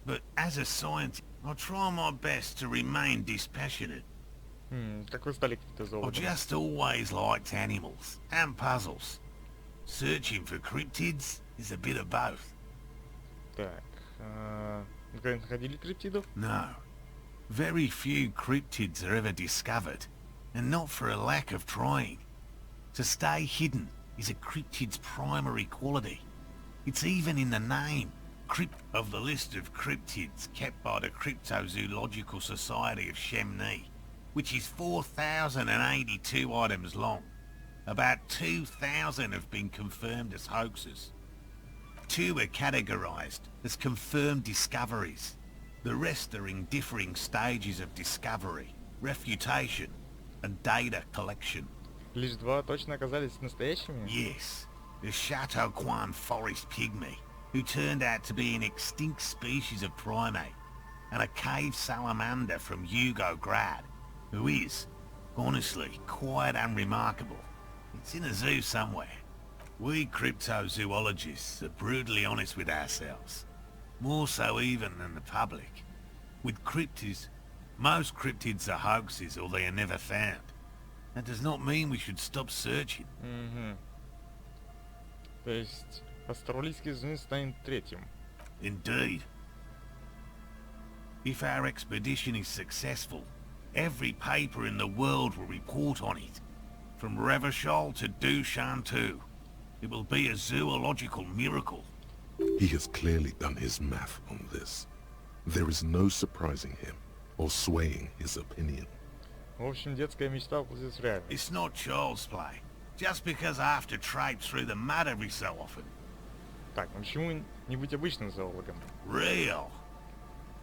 but as a scientist, I try my best to remain dispassionate. Как вы стали I've криптозоологом? just always liked animals and puzzles. Searching for cryptids is a bit of both. Так, вы когда-нибудь находили криптидов? No, very few cryptids are ever discovered, and not for a lack of trying. To stay hidden is a cryptid's primary quality. It's even in the name, crypt of the list of cryptids kept by the Cryptozoological Society of Chemney, which is 4,082 items long. About 2,000 have been confirmed as hoaxes. 2 are categorized as confirmed discoveries. The rest are in differing stages of discovery, refutation, and data collection. Лишь 2 точно оказались настоящими? Yes, the Chateauquan forest pygmy, who turned out to be an extinct species of primate, and a cave salamander from Yugograd, who is, honestly, quite unremarkable. It's in a zoo somewhere. We cryptozoologists are brutally honest with ourselves, more so even than the public. With cryptids, most cryptids are hoaxes or they are never found. That does not mean we should stop searching. То есть австралийский змей станет третьим. Indeed. If our expedition is successful, every paper in the world will report on it. From Revachol to Dushantu. It will be a zoological miracle. He has clearly done his math on this. There is no surprising him or swaying his opinion. В общем, детская мечта воплотилась в реальность. It's not child's play. Just because I have to traipse through the mud every so often. Так, ну почему не быть обычным зоологом? Real.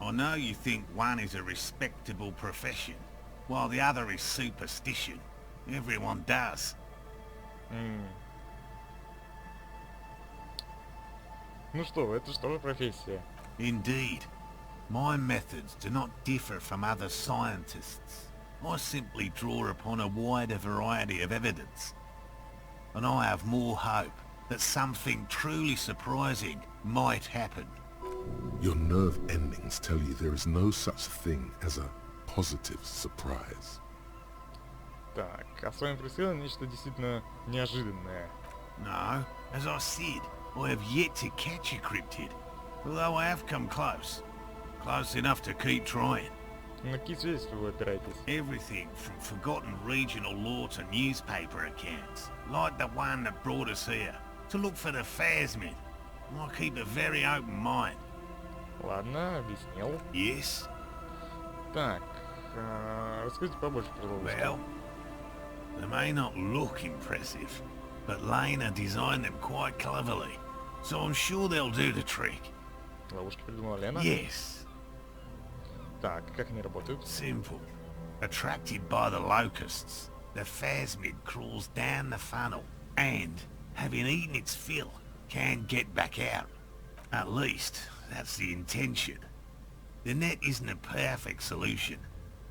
I know you think one is a respectable profession, while the other is superstition. Everyone does. Ну что, это что за профессия? Indeed. My methods do not differ from other scientists. I simply draw upon a wider variety of evidence. And I have more hope that something truly surprising might happen. Your nerve endings tell you there is no such thing as a positive surprise. Так, а с вами происходило нечто действительно неожиданное. No, as I said, I have yet to catch a cryptid, although I have come close. Close enough to keep trying. На какие свидетельства вы опираетесь? Everything from forgotten regional lore to newspaper accounts, like the one that brought us here, to look for the phasmid. I keep a very open mind. Ладно, объяснил. Yes? Так, расскажите побольше про ловушки. Well, they may not look impressive, but Lena designed them quite cleverly, so I'm sure they'll do the trick. Ловушки придумала Лена? Yes. Так, как они работают? Simple. Attracted by the locusts, the phasmid crawls down the funnel and, having eaten its fill, can get back out. At least, that's the intention. The net isn't a perfect solution,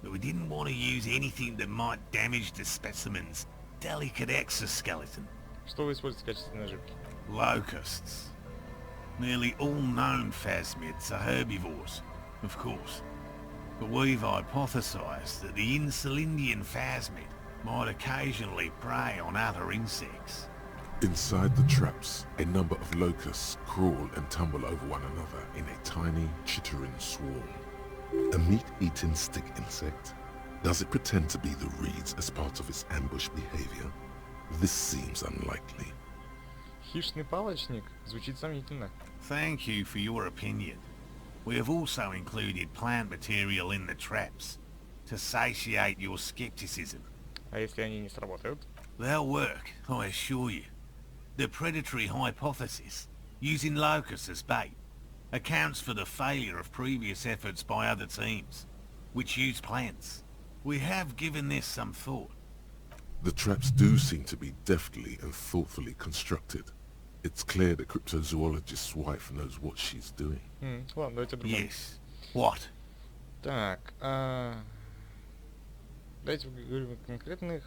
but we didn't want to use anything that might damage the specimen's delicate exoskeleton. Что вы используете в качестве наживки? Locusts. Nearly all known phasmids are herbivores, of course. But we've hypothesized that the Insulindian phasmid might occasionally prey on other insects. Inside the traps, a number of locusts crawl and tumble over one another in a tiny, chittering swarm. A meat-eating stick insect? Does it pretend to be the reeds as part of its ambush behavior? This seems unlikely. Хищный палочник? Звучит сомнительно. Thank you for your opinion. We have also included plant material in the traps to satiate your skepticism. А если они не сработают? They'll work, I assure you. The predatory hypothesis, using locusts as bait, accounts for the failure of previous efforts by other teams, which use plants. We have given this some thought. The traps do seem to be deftly and thoughtfully constructed. It's clear the cryptozoologist's wife knows what she's doing. Ладно, давайте другое. Yes. What? Так, давайте поговорим о конкретных.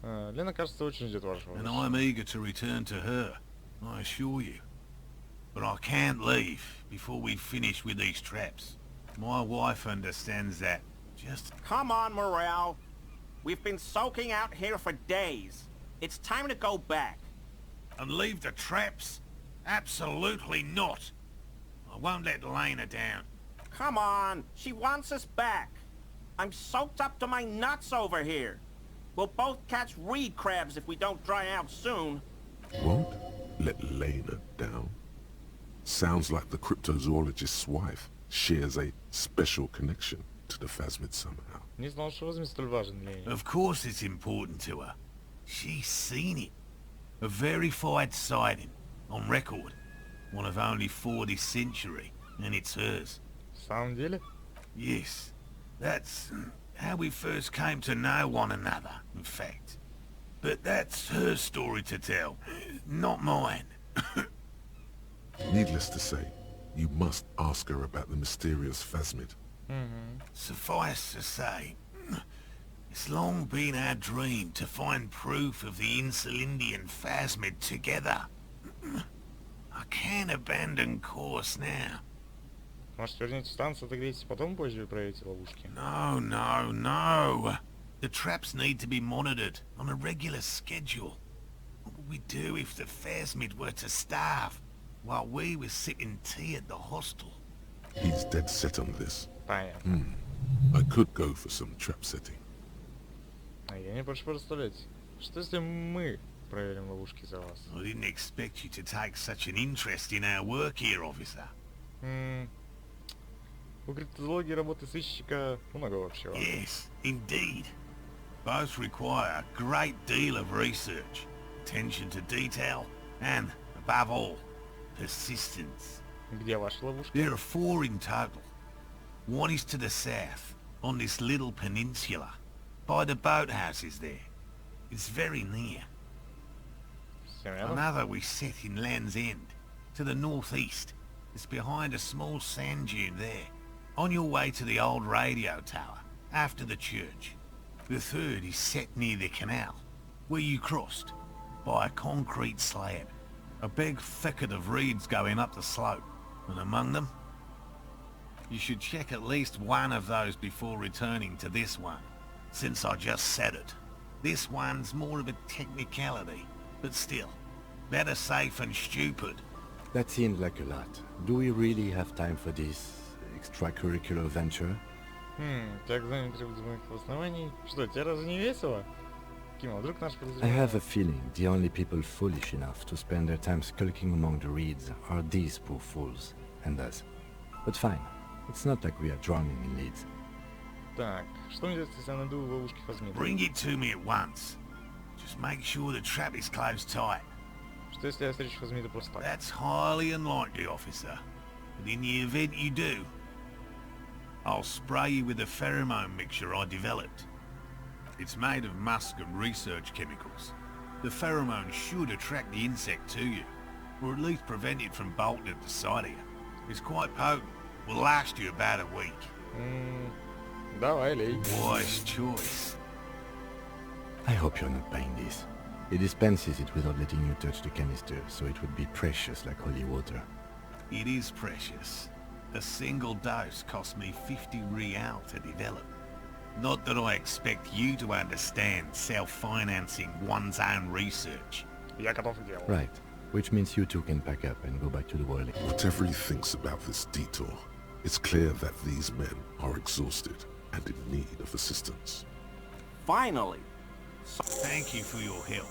Лена, кажется, очень ждет вашего. And I'm eager to return to her, I assure you. but I can't leave before we finish with these traps. My wife understands that. Just... Come on, Morel. We've been soaking out here for days. It's time to go back. And leave the traps? Absolutely not. I won't let Lena down. Come on, she wants us back. I'm soaked up to my nuts over here. We'll both catch reed crabs if we don't dry out soon. Won't let Lena down? Sounds like the cryptozoologist's wife shares a special connection to the Phasmid somehow. Не знал, что Возмездие столь важен для нее. Of course it's important to her. She's seen it. A verified sighting. On record. One of only 4 this century. And it's hers. В самом деле? Yes. That's how we first came to know one another, in fact. But that's her story to tell, not mine. Needless to say, you must ask her about the mysterious Phasmid. Suffice to say, it's long been our dream to find proof of the Insulindian Phasmid together. I can't abandon course now. Может, вернете станцию, отогреетесь, потом позже проверите ловушки? No, no, no. The traps need to be monitored on a regular schedule. What would we do if the Phasmid were to starve while we were sipping tea at the hostel? He's dead set on this. Понятно. I could go for some trap setting. А я не прошу представлять. Что если мы проверим ловушки за вас? I didn't expect you to take such an interest in our work here, officer. У криптозологии работы сыщика много общего. Yes, indeed. Both require a great deal of research, attention to detail, and, above all, persistence. Где ваша ловушка? There are 4 in total. One is to the south, on this little peninsula, by the boathouses there. It's very near. Всем рядом? Another we set in Land's End, to the northeast. It's behind a small sand dune there, on your way to the old radio tower, after the church. The third is set near the canal, where you crossed, by a concrete slab. A big thicket of reeds going up the slope, and among them... You should check at least one of those before returning to this one, since I just said it. This one's more of a technicality, but still, better safe than stupid. That seems like a lot. Do we really have time for this extracurricular venture? Тебя экзамен требует моих оснований. Что, тебе разве не весело? Кима, вдруг наш I подозреваемый... have a feeling the only people foolish enough to spend their time skulking among the reeds are these poor fools, and us. But fine, it's not like we are drowning in leads. Так, что мне делать, если я найду ловушки Фазмида? Bring it to me at once. Just make sure the trap is closed tight. Что если я встречу Фазмида просто так? That's highly unlikely, officer. But in the event you do, I'll spray you with a pheromone mixture I developed. It's made of musk and research chemicals. The pheromone should attract the insect to you, or at least prevent it from bolting at the sight of you. It's quite potent. Will last you about a week. Давай, лей. Wise choice. I hope you're not buying this. It dispenses it without letting you touch the canister, so it would be precious like holy water. It is precious. A single dose cost me 50 real to develop. Not that I expect you to understand self-financing one's own research. Я готов к делу. Right, which means you two can pack up and go back to the whirling. Whatever he thinks about this detour, it's clear that these men are exhausted and in need of assistance. Finally. Thank you for your help.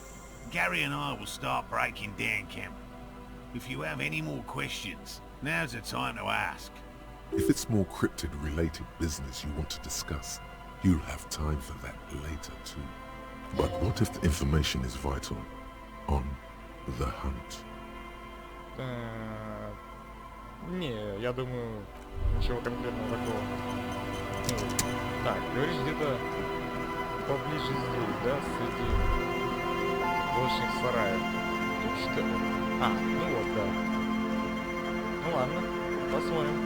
Gary and I will start breaking down camp. If you have any more questions, now's the time to ask. If it's more cryptid-related business you want to discuss, you'll have time for that later too. But what if the information is vital on the hunt? Не, я думаю, ничего конкретного такого. Ну, так, говоришь, где-то поближе здесь, да, среди блочных сараев. Тут что ли? А, ну вот, да. Ну ладно, посмотрим,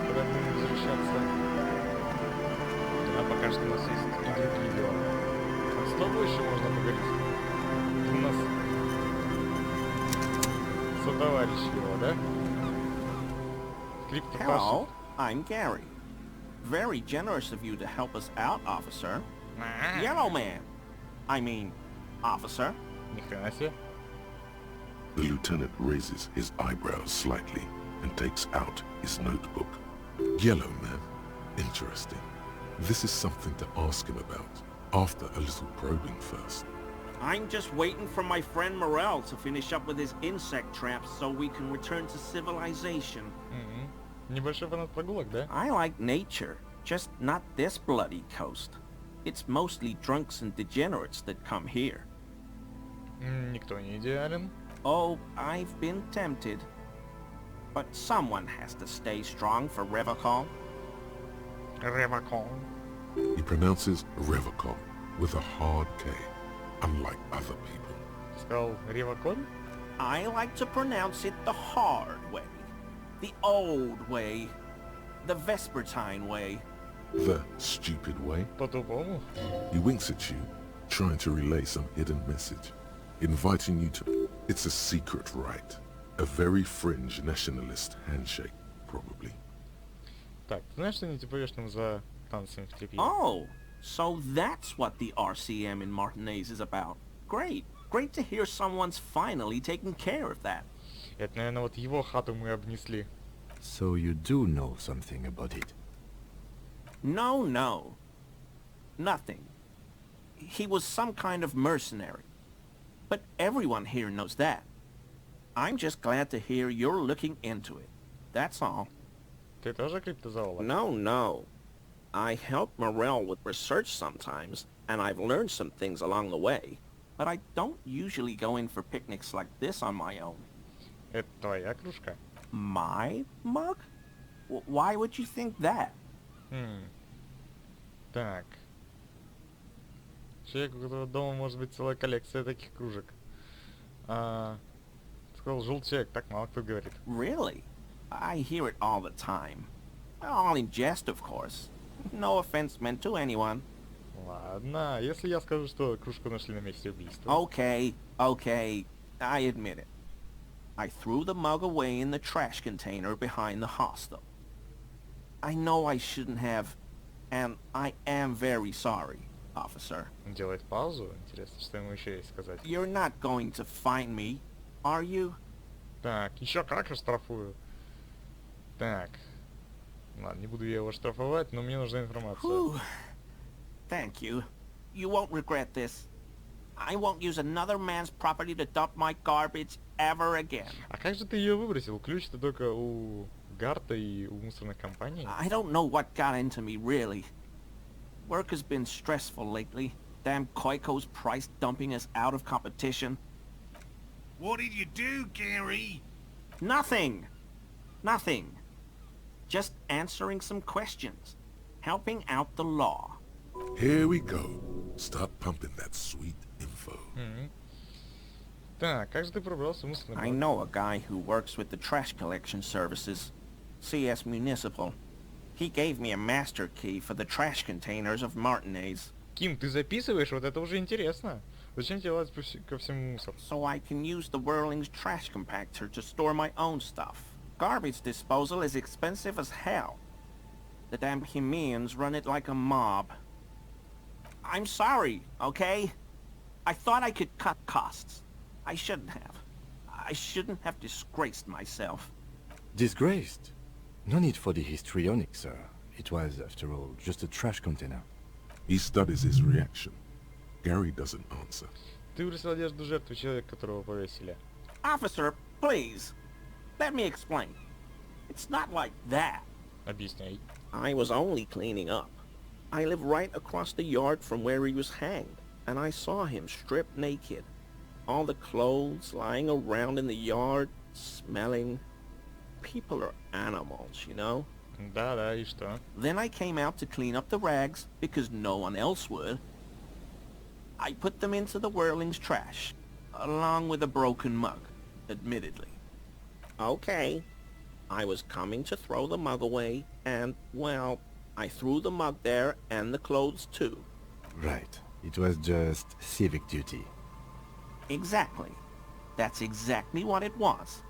когда будем возвращаться. А пока что у нас есть и другие дела. А с тобой еще можно поговорить. У нас сотоварищ его, да? Hello, I'm Gary. Very generous of you to help us out, officer. Yellow man. I mean, officer. Ни хрена себе. The lieutenant raises his eyebrows slightly and takes out his notebook. Yellow man. Interesting. This is something to ask him about, after a little probing first. I'm just waiting for my friend Morel to finish up with his insect traps so we can return to civilization. Небольшой фанат прогулок, да? I like nature, just not this bloody coast. It's mostly drunks and degenerates that come here. Никто не идеален. Oh, I've been tempted. But someone has to stay strong for Revacol. Ревакон. He pronounces Revacol with a hard K, unlike other people. Ты сказал Ревакон? I like to pronounce it the hard way. The old way. The Vespertine way. The stupid way. По-тупому? He winks at you, trying to relay some hidden message, inviting you to... It's a secret rite. A very fringe nationalist handshake, probably. Так, ты знаешь, что не типа нам за танцами в трепе? Oh, so that's what the RCM in Martinez is about. Great. Great to hear someone's finally taking care of that. Это, наверное, вот его хату мы обнесли. So you do know something about it? No. Nothing. He was some kind of mercenary. But everyone here knows that. I'm just glad to hear you're looking into it. That's all. Ты тоже криптозоолог? No. I help Morel with research sometimes, and I've learned some things along the way. But I don't usually go in for picnics like this on my own. Это твоя кружка? My mug? Why would you think that? Так. Человек, у которого дома может быть целая коллекция таких кружек. Сказал желтый человек, так мало кто говорит. Really? I hear it all the time. All in jest, of course. No offense meant to anyone. Ладно, если я скажу, что кружку нашли на месте убийства. Okay, I admit it. I threw the mug away in the trash container behind the hostel. I know I shouldn't have, and I am very sorry, officer. Он делает паузу. Интересно, что ему еще есть сказать. You're not going to find me, are you? Так, еще как оштрафую. Так. Ладно, не буду я его штрафовать, но мне нужна информация. Whew. Thank you. You won't regret this. I won't use another man's property to dump my garbage ever again. А как же ты ее выбросил? Ключ-то только у Гарта и у мусорных компаний? I don't know what got into me, really. Work has been stressful lately. Damn Koiko's price dumping us out of competition. What did you do, Gary? Nothing. Just answering some questions. Helping out the law. Here we go. Start pumping that sweet info. Так, как же ты пробрался в мусорный I бак? know a guy who works with the trash collection services. CS Municipal. He gave me a master key for the trash containers of Martinez. Ким, ты записываешь? Вот это уже интересно. Зачем тебе лазить ко всему мусору? So I can use the Whirling's trash compactor to store my own stuff. Garbage disposal is expensive as hell. The damn Bohemians run it like a mob. I'm sorry, okay? I thought I could cut costs. I shouldn't have. I shouldn't have disgraced myself. Disgraced? No need for the histrionic, sir. It was, after all, just a trash container. He studies his reaction. Gary doesn't answer. Ты выбросил одежду жертвы, человека, которого повесили. Officer, please. Let me explain. It's not like that. Объясняй. I was only cleaning up. I live right across the yard from where he was hanged, and I saw him stripped naked. All the clothes lying around in the yard, smelling. People are animals, you know? Да, и что? Then I came out to clean up the rags, because no one else would. I put them into the Whirling's trash, along with a broken mug, admittedly. Okay. I was coming to throw the mug away, and, well, I threw the mug there and the clothes too. Right. It was just civic duty. Exactly. That's exactly what it was.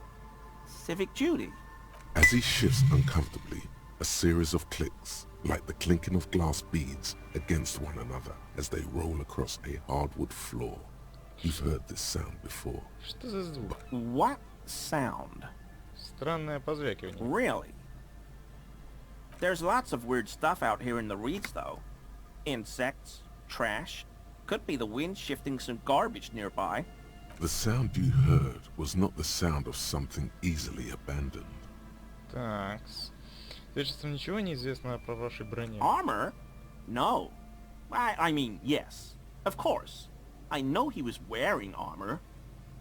civic duty. As he shifts uncomfortably, a series of clicks, like the clinking of glass beads against one another as they roll across a hardwood floor. You've heard this sound before. Что за звук? What sound? Странное позвякивание. Really? There's lots of weird stuff out here in the reeds, though. Insects, trash. Could be the wind shifting some garbage nearby. The sound you heard was not the sound of something easily abandoned. Такс. Свидетельством ничего не известно про вашей броне. Armor? No. I mean, yes. Of course. I know he was wearing armor,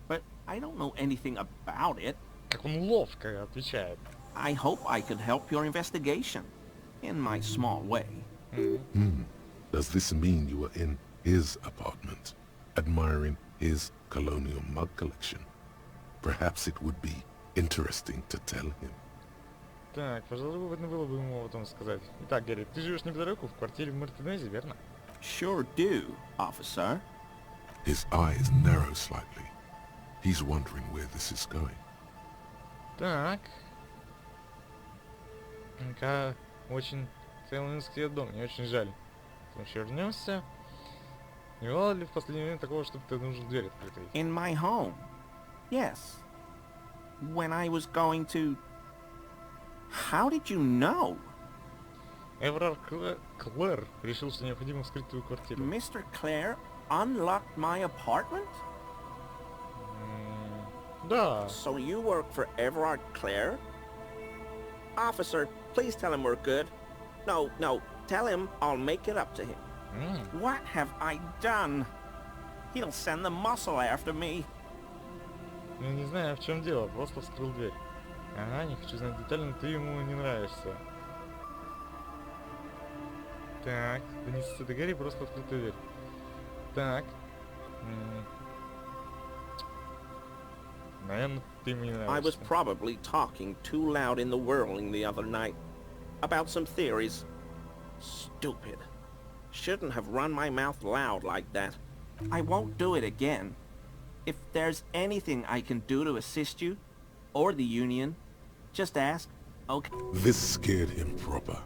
but I don't know anything about it. Как он ловко отвечает. I hope I could help your investigation, in my small way. Does this mean you were in his apartment, admiring his colonial mug collection? Perhaps it would be interesting to tell him. Так, пожалуй, выгодно было бы ему об этом сказать. Итак, Гарри, ты живешь неподалеку, в квартире в Мартинезе, верно? Sure do, officer. His eyes narrow slightly. He's wondering where this is going. Так. Очень целый дом, мне очень жаль. Мы еще вернемся. Не бывало ли в последнее время такого, чтобы ты нужен дверь открытой? In my home. Yes. When I was going to... How did you know? Эврар Клэр решил, что необходимо вскрыть твою квартиру. Mr. Clare unlocked my apartment? Да. So you work for Everard Clare? Officer, please tell him we're good. No, tell him I'll make it up to him. What have I done? He'll send the muscle after me. Я не знаю, в чем дело, просто вскрыл дверь. Ага, не хочу знать детально, ты ему не нравишься. Так, донесется до Гарри, просто открытая дверь. Так. Наверное, ты ему не нравишься. I was probably talking too loud in the whirling the other night. About some theories. Stupid. Shouldn't have run my mouth loud like that. I won't do it again. If there's anything I can do to assist you, or the Union, just ask, okay? This scared him proper.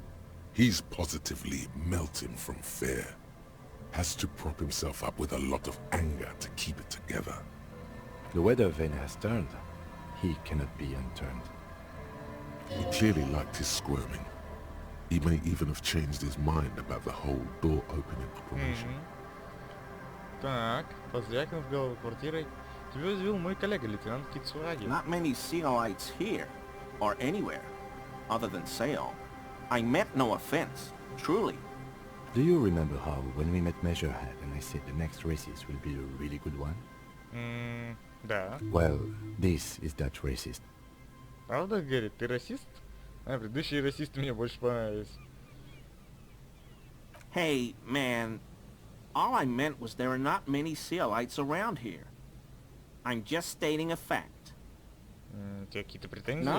He's positively melting from fear. Has to prop himself up with a lot of anger to keep it together. The weather vane has turned. He cannot be unturned. He clearly liked his squirming. He may even have changed his mind about the whole door-opening operation. Так, позвякнув головой квартирой, тебя извел мой коллега, лейтенант Китсураги. Not many Sealites here, or anywhere, other than Sail. I meant no offense, truly. Do you remember how, when we met Measurehead and I said the next races will be a really good one? Да. Well, this is that racist. Правда, Гэри, ты расист? Предыдущие расисты мне больше понравились. Hey, man, all I meant was there are not many Sealites around here. I'm just stating a fact. У тебя какие-то претензии?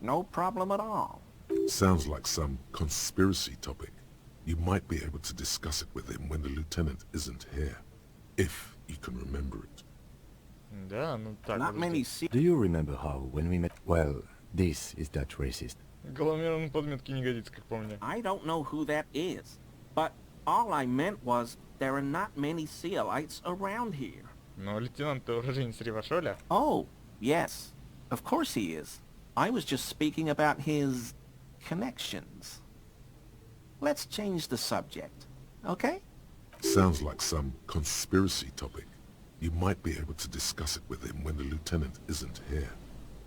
No problem at all. Sounds like some conspiracy topic. You might be able to discuss it with him when the lieutenant isn't here. If you can remember it. Да, ну так. Not many Do you remember how, when we met... Well, this is that racist. Головомер на подметке не годится, как помню. I don't know who that is, but all I meant was there are not many Sealites around here. Но лейтенант-то уроженец Ревашоля. Oh, yes. Of course he is. I was just speaking about his connections. Let's change the subject, okay? Sounds like some conspiracy topic. You might be able to discuss it with him when the lieutenant isn't here.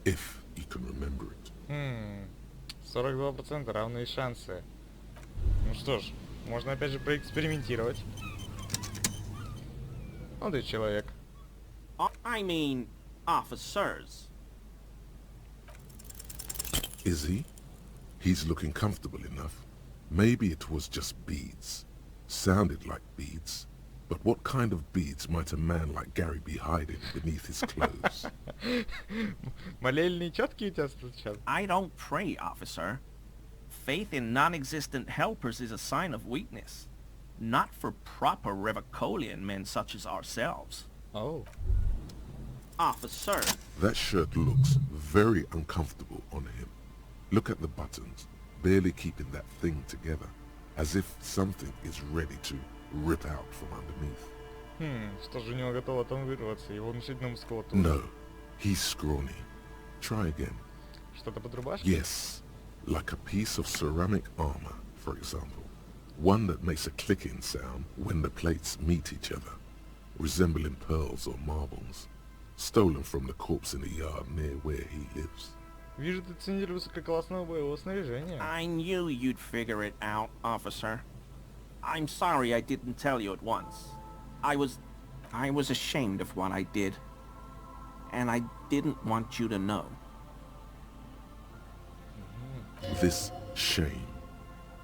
If you can remember it. 42% равные шансы. Ну что ж, можно опять же проэкспериментировать. Молодой человек. I mean, officers. Is he? He's looking comfortable enough. Maybe it was just beads. Sounded like beads. But what kind of beads might a man like Gary be hiding beneath his clothes? Молельные четкие у тебя сейчас? I don't pray, officer. Faith in non-existent helpers is a sign of weakness. Not for proper Revicolian men such as ourselves. Oh. Officer. That shirt looks very uncomfortable on him. Look at the buttons, barely keeping that thing together, as if something is ready to rip out from underneath. Что же у него готово там вырваться? Его внушительная мускулатура. No, he's scrawny. Try again. Что-то под рубашкой? Yes, like a piece of ceramic armor, for example. One that makes a clicking sound when the plates meet each other, resembling pearls or marbles, stolen from the corpse in the yard near where he lives. Вижу, ты ценитель высококлассного боевого снаряжения. I knew you'd figure it out, officer. I'm sorry I didn't tell you at once. I was ashamed of what I did. And I didn't want you to know. This shame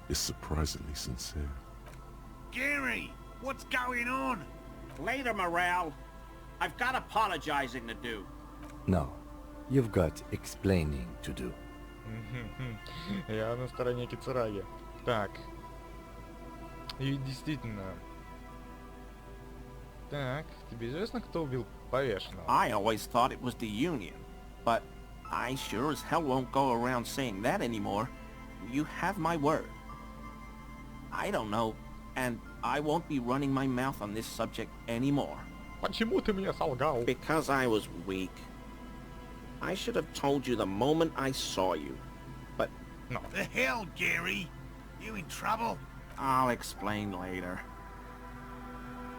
is surprisingly sincere. Gary, what's going on? Later, Morale. I've got apologizing to do. No, you've got explaining to do. Я на стороне Кицураги. Так. И действительно. Так, тебе известно, кто убил повешенного? I always thought it was the Union, but I sure as hell won't go around saying that anymore. You have my word. I don't know, and I won't be running my mouth on this subject anymore. Почему ты мне солгал? Because I was weak. I should have told you the moment I saw you, but No. The hell, Gary? You in trouble? I'll explain later.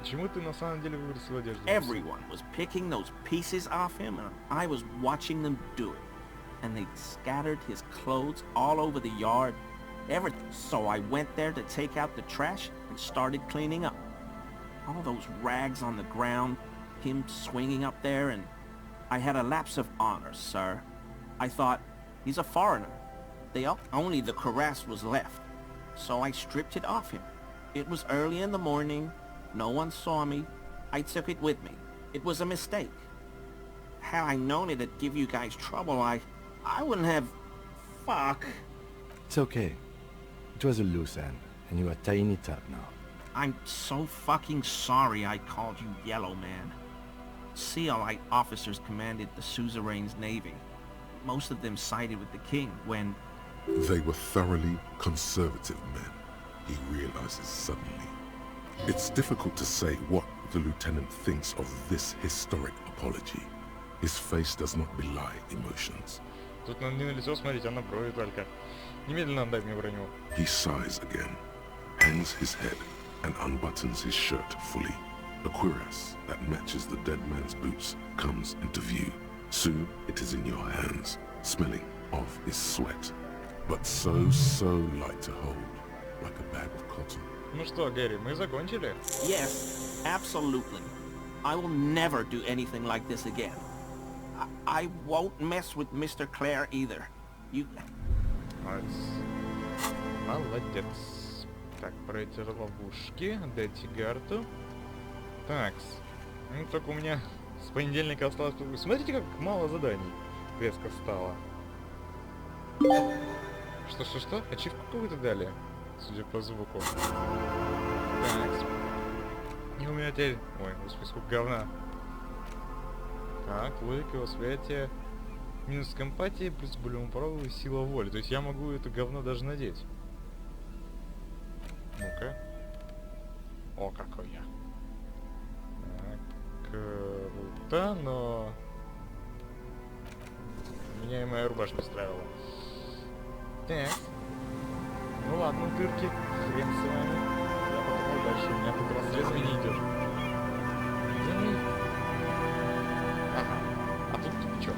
Почему ты на самом деле выбросил одежду? Everyone was picking those pieces off him, and I was watching them do it. And they scattered his clothes all over the yard. So I went there to take out the trash and started cleaning up. All those rags on the ground, him swinging up there, and I had a lapse of honor, sir. I thought, he's a foreigner. Only the cuirass was left. So I stripped it off him. It was early in the morning. No one saw me. I took it with me. It was a mistake. Had I known it'd give you guys trouble, I wouldn't have... Fuck. It's okay. It was a loose end, and you are tying it up now. I'm so fucking sorry I called you Yellow Man. Sealite officers commanded the suzerain's navy. Most of them sided with the king when... They were thoroughly conservative men, he realizes suddenly. It's difficult to say what the lieutenant thinks of this historic apology. His face does not belie emotions. Тут не на лицо смотреть, а на брови только. Немедленно отдай мне броню. He sighs again, hangs his head, and unbuttons his shirt fully. A cuirass that matches the dead man's boots comes into view. Soon it is in your hands, smelling of his sweat, but so light to hold, like a bag of cotton. Ну что, Гэри, мы закончили? Yes, absolutely. I will never do anything like this again. I won't mess with Mr. Clare either. You... Молодец. Молодец. Так, пройти ловушки, дайте карту. Такс. Ну, только у меня с понедельника осталось... Смотрите, как мало заданий резко стало. Что? Ачивку какую-то дали? Судя по звуку. Такс. И у меня теперь... Ой, господи, сколько говна. Так, логика, восприятие... Минус эмпатии, плюс болевому порогу и сила воли. То есть я могу это говно даже надеть. Ну-ка. О, какой я. Так, круто, но... Меня и моя рубашка устраивала. Так. Ну ладно, дырки. Хрен с вами. Я потом дальше. У меня тут расследование идет. Ага. А тут тупичок.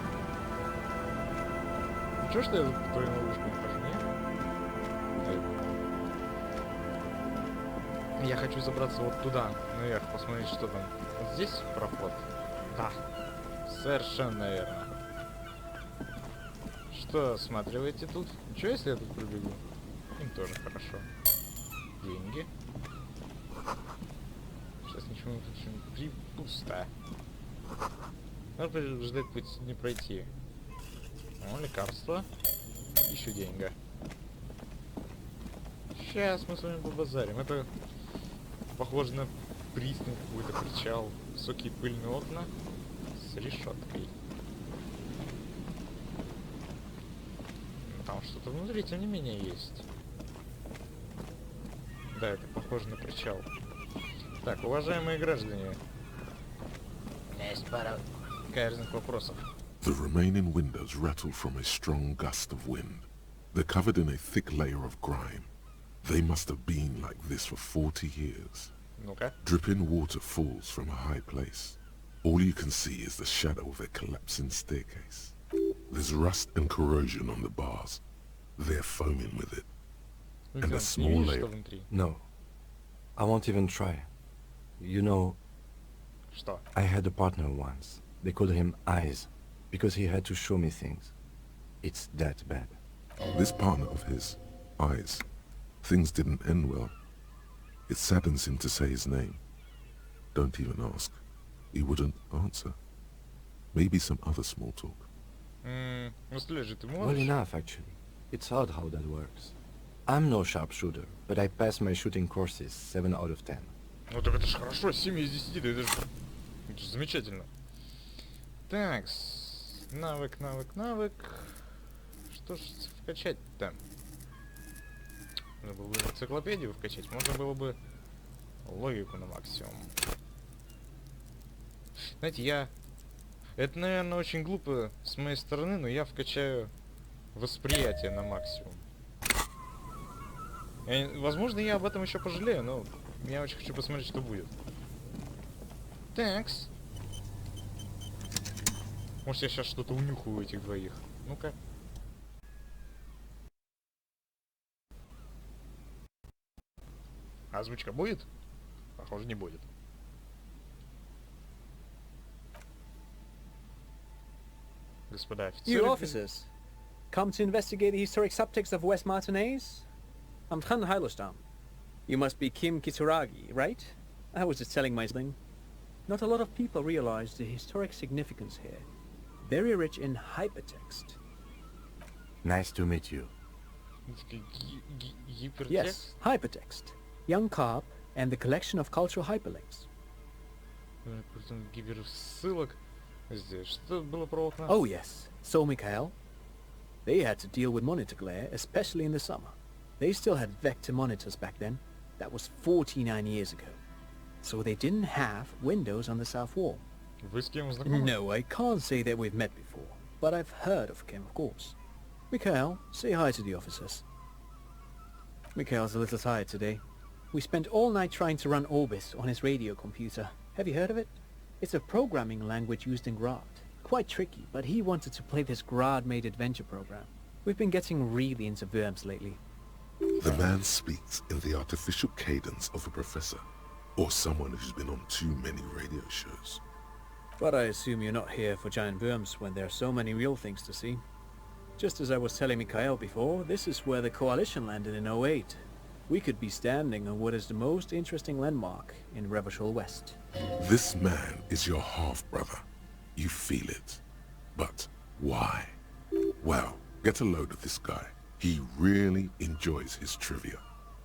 Ничего, что я за твою ловушку не хожу, нет? Я хочу забраться вот туда, наверх, посмотреть, что там. Вот здесь проход? Да. Совершенно верно. Что осматриваете тут? Ничего, если я тут пробегу? Им тоже хорошо. Деньги. Сейчас ничего тут не пусто. Надо ждать путь не пройти. О, лекарство. Еще деньги. Сейчас мы с вами побазарим. Это похоже на пристань, какой-то причал. Высокие пыльные окна. с решеткой. Там что-то внутри, тем не менее, есть. Да, это похоже на причал. Так, уважаемые граждане. У меня есть пара каверзных вопросов. The remaining windows rattle from a strong gust of wind. They're covered in a thick layer of grime. They must have been like this for 40 years. Ну-ка. Dripping water falls from a high place. All you can see is the shadow of a collapsing staircase. There's rust and corrosion on the bars. They're foaming with it. And a small layer... No. I won't even try. You know, Что? I had a partner once. They called him Eyes, because he had to show me things. It's that bad. This partner of his, Eyes, things didn't end well. It saddens him to say his name. Don't even ask. He wouldn't answer. Maybe some other small talk. Ну слежи, ты Well можешь? enough, actually. It's odd how that works. I'm no sharpshooter, but I passed my shooting courses 7 out of 10. Ну так это ж хорошо, 7 из 10, да это ж замечательно. Так, навык. Что ж вкачать-то? Можно было бы энциклопедию вкачать, можно было бы логику на максимум. Знаете, это, наверное, очень глупо с моей стороны, но я вкачаю восприятие на максимум. Возможно, я об этом еще пожалею, но я очень хочу посмотреть, что будет. Такс. Может, я сейчас что-то унюхаю у этих двоих. Ну-ка. Озвучка будет? Похоже, не будет. Господа офицеры. You officers, come to investigate the historic subtext of West Martinez? I'm Khan Hailostam. You must be Kim Kitsuragi, right? I was just telling my sibling. Not a lot of people realize the historic significance here. Very rich in hypertext. Nice to meet you. Гипертекст? Yes, hypertext. Young Carp and the collection of cultural hyperlinks. Гиперссылок. Здесь что было про окна? Oh yes, so Mikhail. They had to deal with monitor glare, especially in the summer. They still had vector monitors back then. That was 49 years ago. So they didn't have windows on the south wall. Вы с кем знакомы? No, I can't say that we've met before, but I've heard of Kim, of course. Mikhail, say hi to the officers. Mikhail's a little tired today. We spent all night trying to run Orbis on his radio computer. Have you heard of it? It's a programming language used in Grad. Quite tricky, but he wanted to play this Grad-made adventure program. We've been getting really into Worms lately. The man speaks in the artificial cadence of a professor, or someone who's been on too many radio shows. But I assume you're not here for giant worms when there are so many real things to see. Just as I was telling Mikhail before, this is where the Coalition landed in '08. We could be standing on what is the most interesting landmark in Revachol West. This man is your half-brother. You feel it. But why? Well, get a load of this guy. He really enjoys his trivia.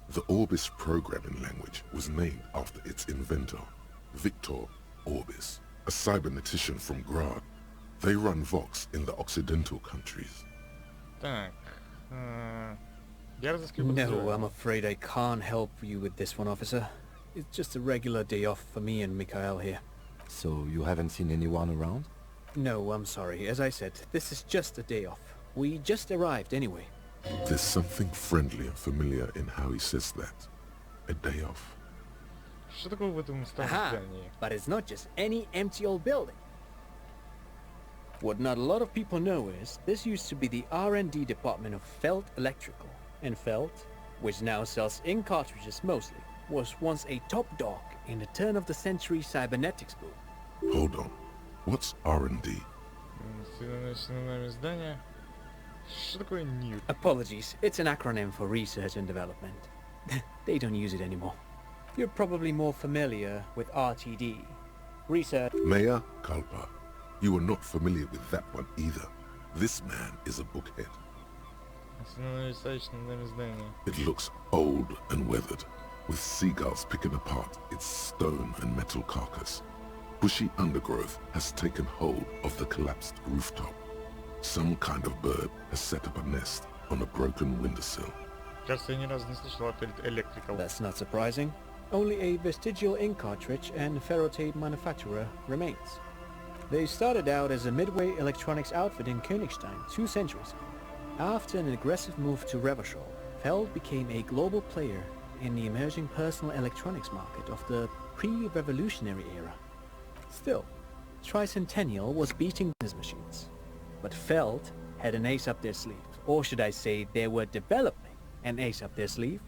The Orbis programming language was named after its inventor, Victor Orbis, a cybernetician from Grad. They run Vox in the Occidental countries. Так. Я разыскиваю No, подозреваемого. I'm afraid I can't help you with this one, officer. It's just a regular day off for me and Mikhail here. So you haven't seen anyone around? No, I'm sorry. As I said, this is just a day off. We just arrived anyway. There's something friendly and familiar in how he says that. A day off. Что такое в этом старом Aha! здании? But it's not just any empty old building. What not a lot of people know is this used to be the R&D department of Feld Electrical. And Feld, which now sells ink cartridges mostly, was once a top dog in the turn-of-the-century cybernetics boom. Hold on. What's R&D? Синоним здания. Что такое NIR? Apologies, it's an acronym for research and development. They don't use it anymore. You're probably more familiar with RTD. Research... Mea culpa. You are not familiar with that one either. This man is a bookhead. Синоним здания. It looks old and weathered, with seagulls picking apart its stone and metal carcass. Bushy undergrowth has taken hold of the collapsed rooftop. Some kind of bird has set up a nest on a broken windowsill. Кажется, я ни разу не слышал от Electrical. That's not surprising. Only a vestigial ink cartridge and ferrotape manufacturer remains. They started out as a midway electronics outfit in Königstein 2 centuries ago. After an aggressive move to Revachol, Feld became a global player in the emerging personal electronics market of the pre-revolutionary era. Still, Tricentennial was beating business machines. But Feld had an ace up their sleeve. Or should I say, they were developing an ace up their sleeve?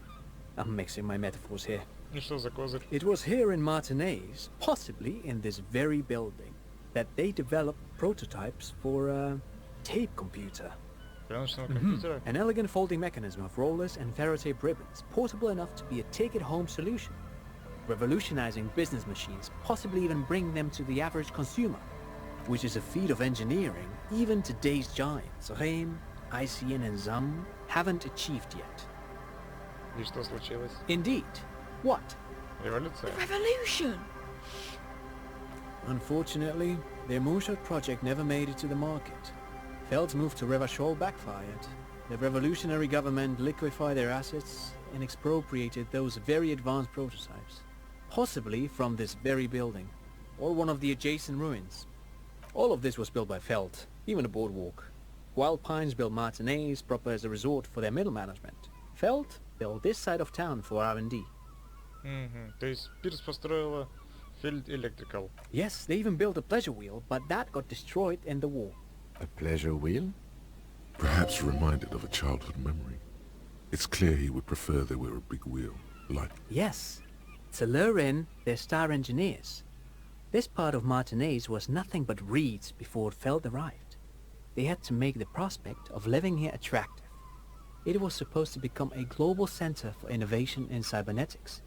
I'm mixing my metaphors here. И что за козырь? It was here in Martinez, possibly in this very building, that they developed prototypes for a tape computer. Пленочного компьютера? An elegant folding mechanism of rollers and ferrotape ribbons, portable enough to be a take-it-home solution. Revolutionizing business machines, possibly even bring them to the average consumer, which is a feat of engineering even today's giants, Rehm, ICN and ZAM, haven't achieved yet. И что случилось? Indeed. What? Революция? Revolution! Unfortunately, their moonshot project never made it to the market. Feld's move to Revachol backfired. The revolutionary government liquefied their assets and expropriated those very advanced prototypes. Possibly from this very building, or one of the adjacent ruins. All of this was built by Feld, even the boardwalk. Wild Pines built Martinez proper as a resort for their middle management. Feld built this side of town for R&D. То есть Пирс построила Фельд Electrical. Yes, they even built a pleasure wheel, but that got destroyed in the war. A pleasure wheel? Perhaps reminded of a childhood memory. It's clear he would prefer they were a big wheel, like... Yes, to lure in their star engineers. This part of Martinez was nothing but reeds before Feld arrived. They had to make the prospect of living here attractive. It was supposed to become a global center for innovation in cybernetics.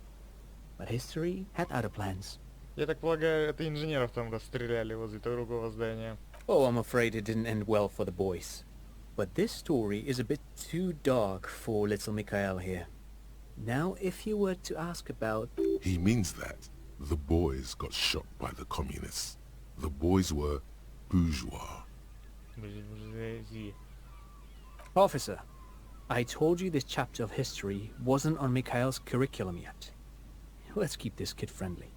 But history had other plans. Я так полагаю, это инженеров там расстреляли возле другого здания. Oh, I'm afraid it didn't end well for the boys. But this story is a bit too dark for little Mikhail here. Now, if you were to ask about... He means that the boys got shot by the communists. The boys were bourgeois. Officer, I told you this chapter of history wasn't on Mikhail's curriculum yet. Let's keep this kid friendly.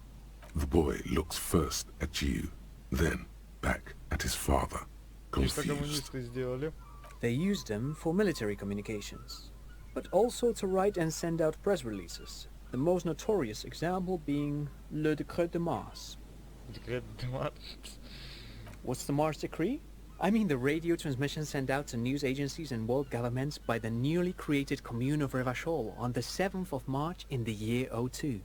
The boy looks first at you, then back at his father, И что confused. коммунисты сделали? They used them for military communications, but also to write and send out press releases, the most notorious example being Le Décret de Mars. Декрет де Марш. What's the Mars Decree? I mean the radio transmission sent out to news agencies and world governments by the newly created Commune of Revachol on the 7th of March in the year 02.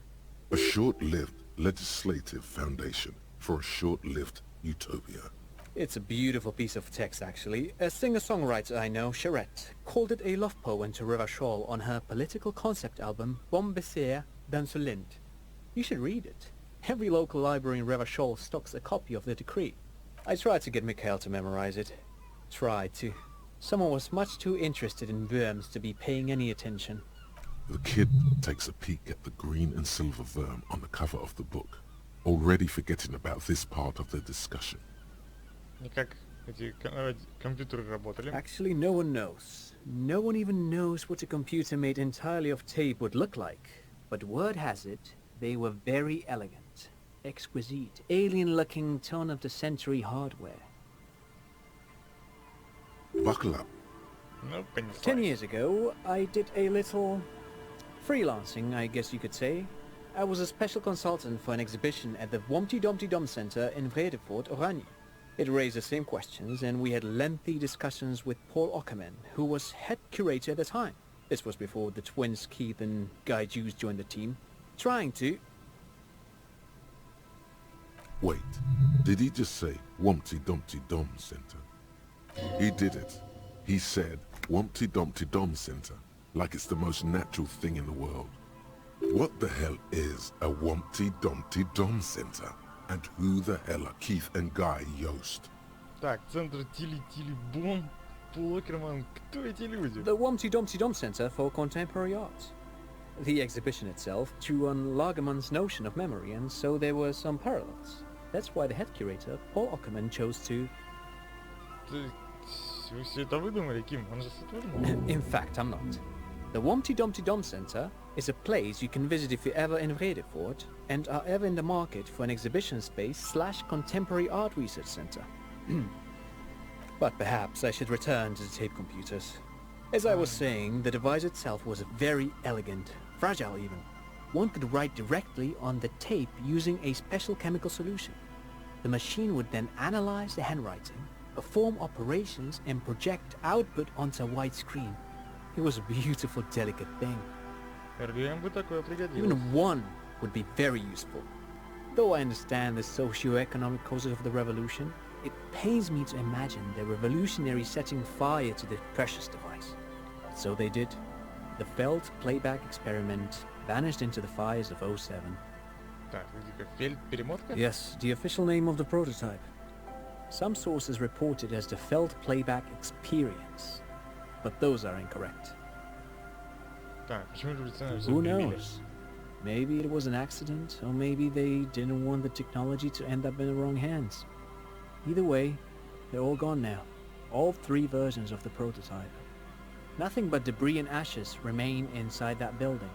A short-lived legislative foundation for a short-lived utopia. It's a beautiful piece of text, actually. A singer-songwriter I know, Charette, called it a love poem to Revachol on her political concept album, Bombessier dans le Lind. You should read it. Every local library in Revachol stocks a copy of the decree. I tried to get Mikhail to memorize it. Tried to. Someone was much too interested in worms to be paying any attention. The kid takes a peek at the green and silver worm on the cover of the book, already forgetting about this part of the discussion. И как эти компьютеры работали? Actually, no one knows. No one even knows what a computer made entirely of tape would look like. But word has it, they were very elegant, exquisite, alien-looking turn-of-the-century hardware. Buckle up. Ну, понеслась. 10 years ago, I did a little freelancing, I guess you could say. I was a special consultant for an exhibition at the Womty Dumpty Dum Center in Vredefort, Oranje. It raised the same questions, and we had lengthy discussions with Paul Ockerman, who was head curator at the time. This was before the twins Keith and Guy Hughes joined the team, trying to... Wait, did he just say Wumpty Dumpty Dum Center? He did it. He said Wumpty Dumpty Dum Center, like it's the most natural thing in the world. What the hell is a Wumpty Dumpty Dum Center? And who the hell are Keith and Guy Yost? Так, центр Тили-Тили-Бом, Пол Окерман, кто эти люди? The Womty Dumpty Dum Center for Contemporary Art. The exhibition itself drew on Lagerman's notion of memory, and so there were some parallels. That's why the head curator, Paul Ockerman, chose to... Вы все это выдумали, Ким? Он же все это выдумал. In fact, I'm not. The Wompty Dumpty Dom Center is a place you can visit if you're ever in Vredefort and are ever in the market for an exhibition space / contemporary art research center. But perhaps I should return to the tape computers. As I was saying, the device itself was very elegant, fragile even. One could write directly on the tape using a special chemical solution. The machine would then analyze the handwriting, perform operations and project output onto a white screen. It was a beautiful, delicate thing. РГМ бы такое пригодилось. Even one would be very useful. Though I understand the socio-economic causes of the revolution, it pains me to imagine the revolutionaries setting fire to the precious device. So they did. The Feld playback experiment vanished into the fires of 07. Так, где-то Фельд перемотка? Yes, the official name of the prototype. Some sources report it as the Feld playback experience, but those are incorrect. Так, почему революционеры Who забили? knows? Maybe it was an accident, or maybe they didn't want the technology to end up in the wrong hands. Either way, they're all gone now. All 3 versions of the prototype. Nothing but debris and ashes remain inside that building.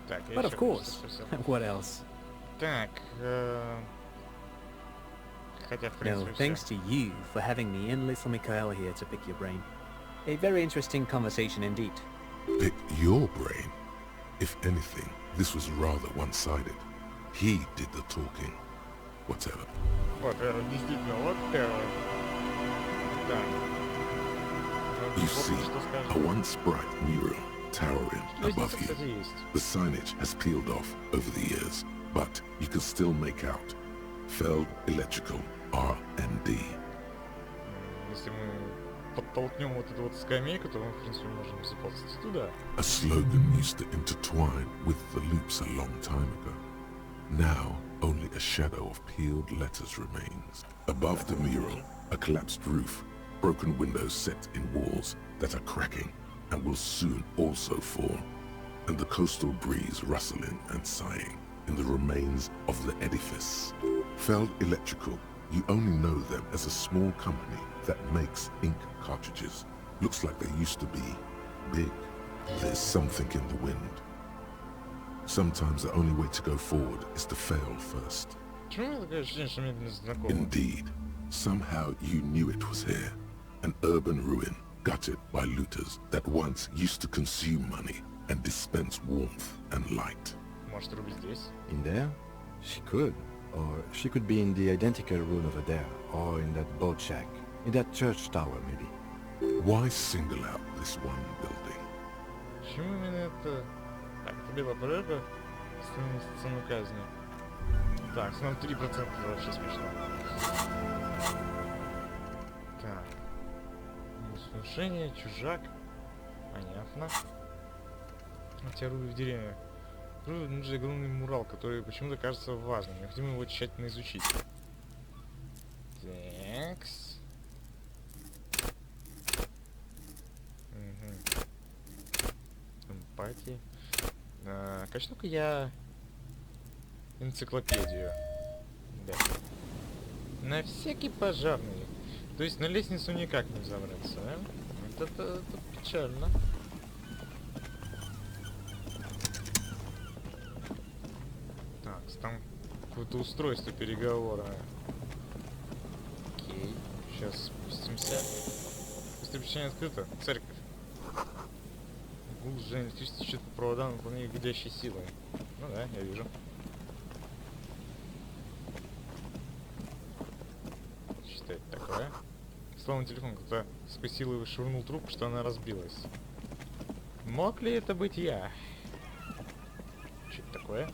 Так, я But ещё of course, кое-что спросил. what else? Так, хотя, в No, принципе, thanks всё. to you for having me and little Mikhail here to pick your brain. A very interesting conversation indeed. Pick your brain. If anything, this was rather one-sided. He did the talking. Whatever. Вот, действительно, вот, да. You Вот see, что a скажешь. once bright mural towering above Лестница, you. кстати, есть. The signage has peeled off over the years, but you can still make out Feld Electrical R&D. Если мы подтолкнем вот эту вот скамейку, то мы, в принципе, можем заползти туда. A slogan used to intertwine with the loops a long time ago. Now, only a shadow of peeled letters remains. Above the mural, a collapsed roof, broken windows set in walls that are cracking and will soon also fall, and the coastal breeze rustling and sighing in the remains of the edifice. Feld Electrical, you only know them as a small company that makes ink cartridges. Looks like they used to be big. There's something in the wind. Sometimes the only way to go forward is to fail first. Почему у меня такое ощущение, что мне это незнакомо? Indeed, somehow you knew it was here. An urban ruin, gutted by looters that once used to consume money and dispense warmth and light. Может, рубль здесь? In there? She could. Or she could be in the identical room over there, or in that boat shack, in that church tower maybe. Why single out this one building? Почему именно это... Так, тебе попрыгаю. Цену казни. Так, нам 3% вообще смешно. Так. Внушение, чужак. Понятно. Хотя руби в деревне. Нужен огромный мурал, который почему-то кажется важным. Необходимо его тщательно изучить. Такс. Угу. Эмпатия. Качну-ка я энциклопедию. Да. На всякий пожарный. То есть на лестницу никак не забраться, да? Это печально. Так, там какое-то устройство переговора. Окей, сейчас спустимся. Помещение открыто. Церковь. Гул сжижения электричества течет по проводам, выполнение гудящей силой. Ну да, я вижу. Что это такое? Словно телефон, кто-то с такой силой швырнул трубку, что она разбилась. Мог ли это быть я? Что это такое?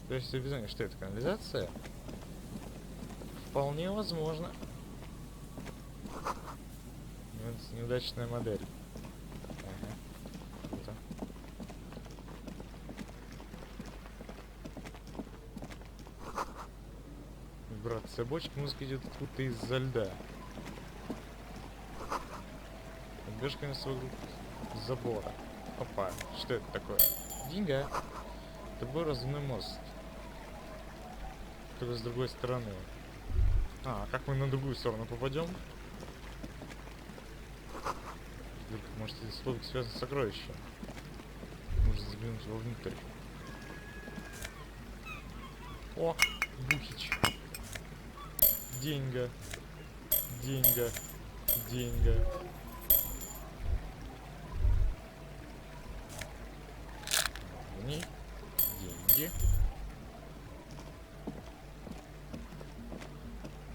То есть обязательно, что это, канализация? Вполне возможно. Неудачная модель. Ага. Круто. Вибрация бочки, музыка идет откуда-то из-за льда. Бежка вокруг забора. Опа, что это такое? Деньга. Это был разумный мост. только с другой стороны. А как мы на другую сторону попадем? Может, здесь ловик связан с сокровищем. Можно заглянуть вовнутрь. О, Бухич. Деньга. Деньга. Деньга. Деньги.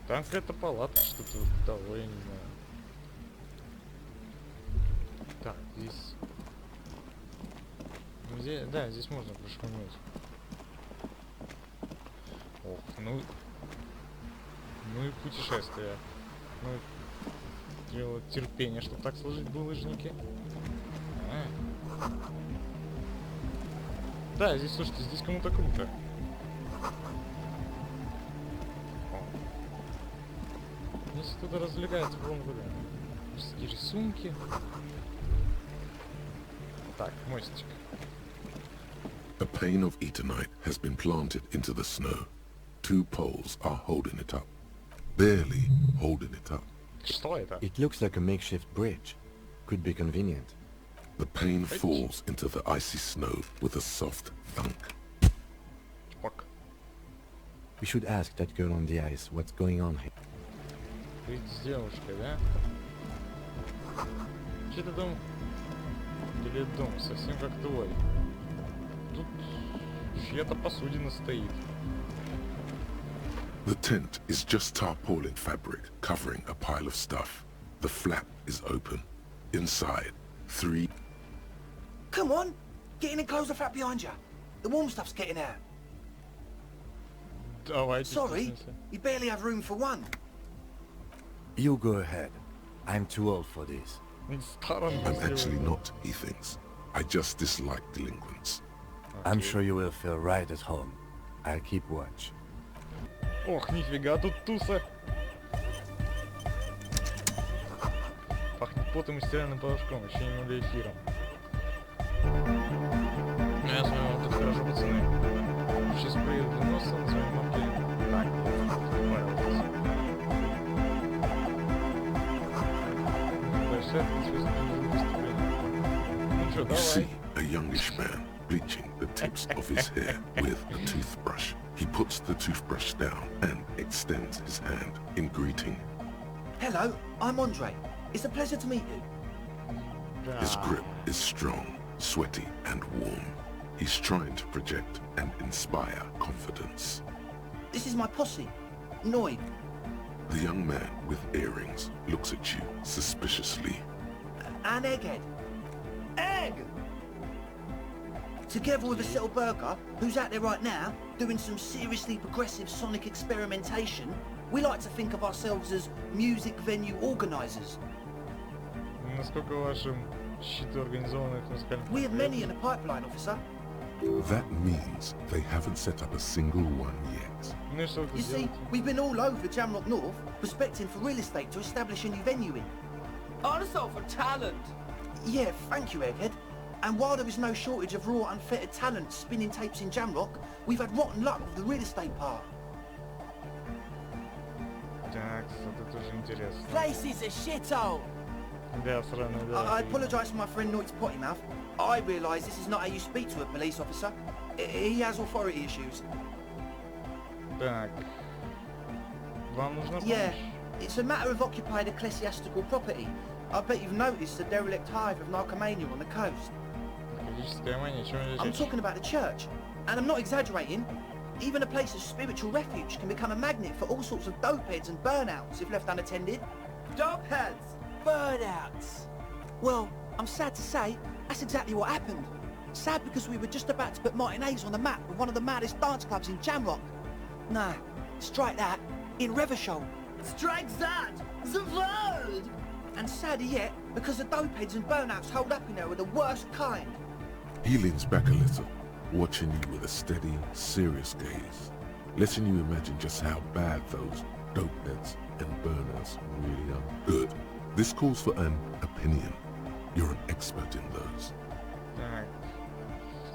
Там какая-то палатка, что-то того, я не знаю. Так, здесь... Да, здесь можно прошмыгнуть. Ох, ну и путешествие. Ну, дело терпения, чтобы так сложить булыжники. Да, здесь, слушайте, здесь кому-то круто. Здесь кто-то развлекается, по-моему, мужские рисунки. Так, мостик. A pane of Eternite has been planted into the snow. 2 poles are holding it up. Barely holding it up. Что это? It looks like a makeshift bridge. Could be convenient. The pane falls into the icy snow with a soft thunk. Чпок. We should ask that girl on the ice what's going on here. Ты с девушкой, да? Чей-то дом? Или дом? Совсем как твой. Тут чья-то посудина стоит. The tent is just tarpaulin fabric covering a pile of stuff. The flap is open. Inside, 3... Come on! Get in and close the flap behind you. The warm stuff's getting out. Давайте. Sorry, you barely have room for one. You go ahead. I'm too old for this. I'm actually not, he thinks. I just dislike delinquents. I'm sure you will feel right at home. I'll keep watch. Ох, нифига, тут туса. Пахнет потом и стиральным порошком, еще немного эфиром. Ну я с вами вот тут хорошо, пацаны. Сейчас проеду до носа, назовем мапки. Так, You see a youngish man bleaching the tips of his hair with a toothbrush. He puts the toothbrush down and extends his hand in greeting. Hello, I'm Andre. It's a pleasure to meet you. His grip is strong, sweaty and warm. He's trying to project and inspire confidence. This is my posse, Noid. The young man with earrings looks at you suspiciously. And Egghead. Egg! Together with a Settle Burger, who's out there right now, doing some seriously progressive sonic experimentation, we like to think of ourselves as music venue organisers. Насколько вашим щиту организованных музыкальных We have many in the pipeline, officer. That means they haven't set up a single one yet. Ну и что вы You see, делаете? we've been all over Jamrock North, prospecting for real estate to establish a new venue in. Also for talent. Yeah, thank you, Egghead. And while there is no shortage of raw, unfettered talent spinning tapes in Jamrock, we've had rotten luck with the real estate part. Так, это тоже интересно. Place is a shithole. Да, сраный, I да. apologise for my friend Noit's potty mouth. I realise this is not how you speak to a police officer. He has authority issues. Так. Вам нужна Yeah, помощь? it's a matter of occupied ecclesiastical property. I bet you've noticed the derelict hive of narcomania on the coast. Наркотическая мания, чего I'm нельзя? talking about the church, and I'm not exaggerating. Even a place of spiritual refuge can become a magnet for all sorts of dopeheads and burnouts if left unattended. Dopeheads. Burnouts. Well, I'm sad to say, that's exactly what happened. Sad because we were just about to put matinees on the map with one of the maddest dance clubs in Jamrock. Nah, strike that, in Revershol. Strike that. The world. And sadder yet, because the dopeheads and burnouts holed up in there are the worst kind. He leans back a little, watching you with a steady, serious gaze, letting you imagine just how bad those dopeheads and burners really are. Good. This calls for an opinion. You're an expert in those. Так.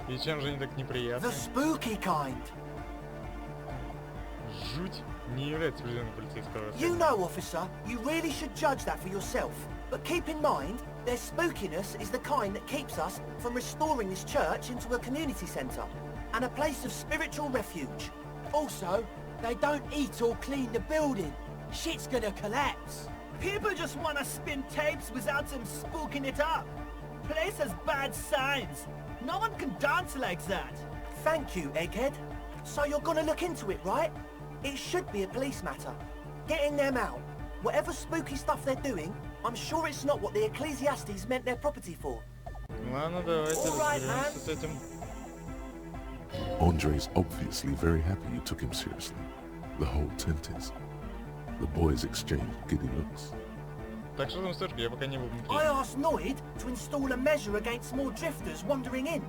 И чем же они так неприятны? The spooky kind. жуть не является определенным полицейского You расследования. know, officer, you really should judge that for yourself. But keep in mind, their spookiness is the kind that keeps us from restoring this church into a community centre and a place of spiritual refuge. Also, they don't eat or clean the building. Shit's gonna collapse. People just want to spin tapes without them spooking it up. Place has bad signs. No one can dance like that. Thank you, Egghead. So you're gonna look into it, right? It should be a police matter. Getting them out. Whatever spooky stuff they're doing, I'm sure it's not what the Ecclesiastes meant their property for. Ладно, давайте Alright, разберемся с этим. Andre's obviously very happy you took him seriously. The whole tent is. The boys exchanged giddy looks. Так, что там в церкви? Я пока не был внутри. I asked Noid to install a measure against more drifters wandering in.